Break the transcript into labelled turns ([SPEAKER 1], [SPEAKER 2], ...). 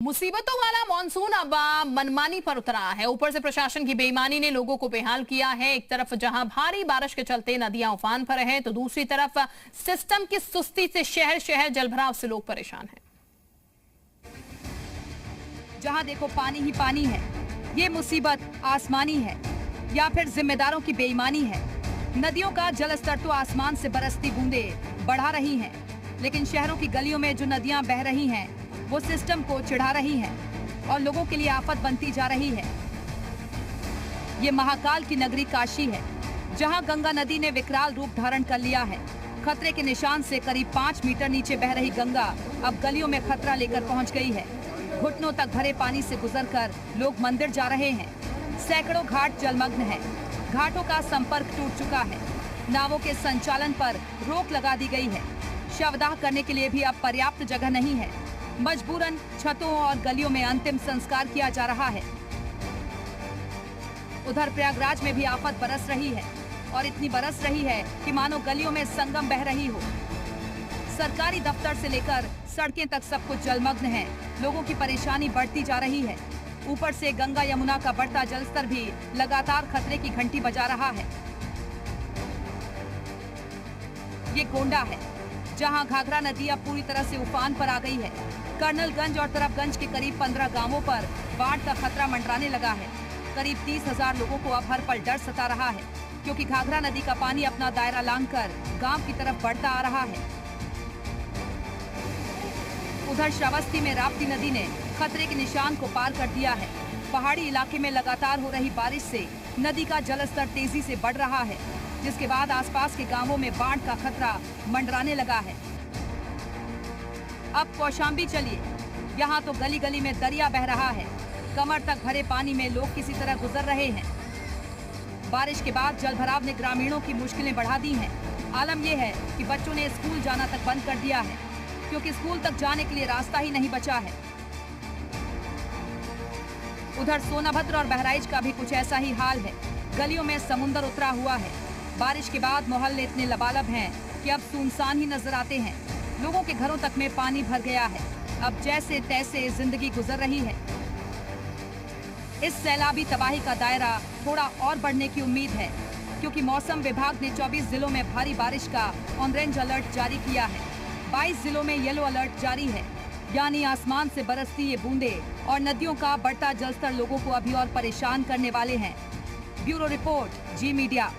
[SPEAKER 1] मुसीबतों वाला मॉनसून अब मनमानी पर उतरा है। ऊपर से प्रशासन की बेईमानी ने लोगों को बेहाल किया है। एक तरफ जहां भारी बारिश के चलते नदियां उफान पर हैं, तो दूसरी तरफ सिस्टम की सुस्ती से शहर शहर जलभराव से लोग परेशान हैं।
[SPEAKER 2] जहां देखो पानी ही पानी है। ये मुसीबत आसमानी है या फिर जिम्मेदारों की बेईमानी है। नदियों का जलस्तर तो आसमान से बरसती बूंदें बढ़ा रही हैं, लेकिन शहरों की गलियों में जो नदियां बह रही हैं वो सिस्टम को चिढ़ा रही हैं और लोगों के लिए आफत बनती जा रही है। ये महाकाल की नगरी काशी है, जहां गंगा नदी ने विकराल रूप धारण कर लिया है। खतरे के निशान से करीब 5 मीटर नीचे बह रही गंगा अब गलियों में खतरा लेकर पहुंच गई है। घुटनों तक भरे पानी से गुजरकर लोग मंदिर जा रहे हैं। सैकड़ों घाट जलमग्न हैं। घाटों का संपर्क टूट चुका है। नावों के संचालन पर रोक लगा दी गई है। शवदाह करने के लिए भी अब पर्याप्त जगह नहीं है। मजबूरन छतों और गलियों में अंतिम संस्कार किया जा रहा है। उधर प्रयागराज में भी आफत बरस रही है और इतनी बरस रही है कि मानो गलियों में संगम बह रही हो। सरकारी दफ्तर से लेकर सड़कें तक सब कुछ जलमग्न है। लोगों की परेशानी बढ़ती जा रही है। ऊपर से गंगा यमुना का बढ़ता जलस्तर भी लगातार खतरे की घंटी बजा रहा है। ये गोंडा है, जहां घाघरा नदी अब पूरी तरह से उफान पर आ गई है। कर्नलगंज और तरफगंज के करीब 15 गांवों पर बाढ़ का खतरा मंडराने लगा है। करीब 30,000 लोगों को अब हर पल डर सता रहा है, क्योंकि घाघरा नदी का पानी अपना दायरा लांघकर गांव की तरफ बढ़ता आ रहा है। उधर श्रावस्ती में राप्ती नदी ने खतरे के निशान को पार कर दिया है। पहाड़ी इलाके में लगातार हो रही बारिश से नदी का जलस्तर तेजी से बढ़ रहा है, जिसके बाद आसपास के गांवों में बाढ़ का खतरा मंडराने लगा है। अब कौशाम्बी चलिए, यहाँ तो गली गली में दरिया बह रहा है। कमर तक भरे पानी में लोग किसी तरह गुजर रहे हैं। बारिश के बाद जलभराव ने ग्रामीणों की मुश्किलें बढ़ा दी हैं। आलम यह है कि बच्चों ने स्कूल जाना तक बंद कर दिया है, क्योंकि स्कूल तक जाने के लिए रास्ता ही नहीं बचा है। उधर सोनाभद्र और बहराइच का भी कुछ ऐसा ही हाल है। गलियों में समुंदर उतरा हुआ है। बारिश के बाद मोहल्ले इतने लबालब हैं कि अब सुनसान ही नजर आते हैं। लोगों के घरों तक में पानी भर गया है। अब जैसे तैसे जिंदगी गुजर रही है। इस सैलाबी तबाही का दायरा थोड़ा और बढ़ने की उम्मीद है, क्योंकि मौसम विभाग ने 24 जिलों में भारी बारिश का ऑरेंज अलर्ट जारी किया है। 22 जिलों में येलो अलर्ट जारी है, यानी आसमान से बरसती ये बूंदें और नदियों का बढ़ता जलस्तर लोगों को अभी और परेशान करने वाले हैं। ब्यूरो रिपोर्ट, जी मीडिया।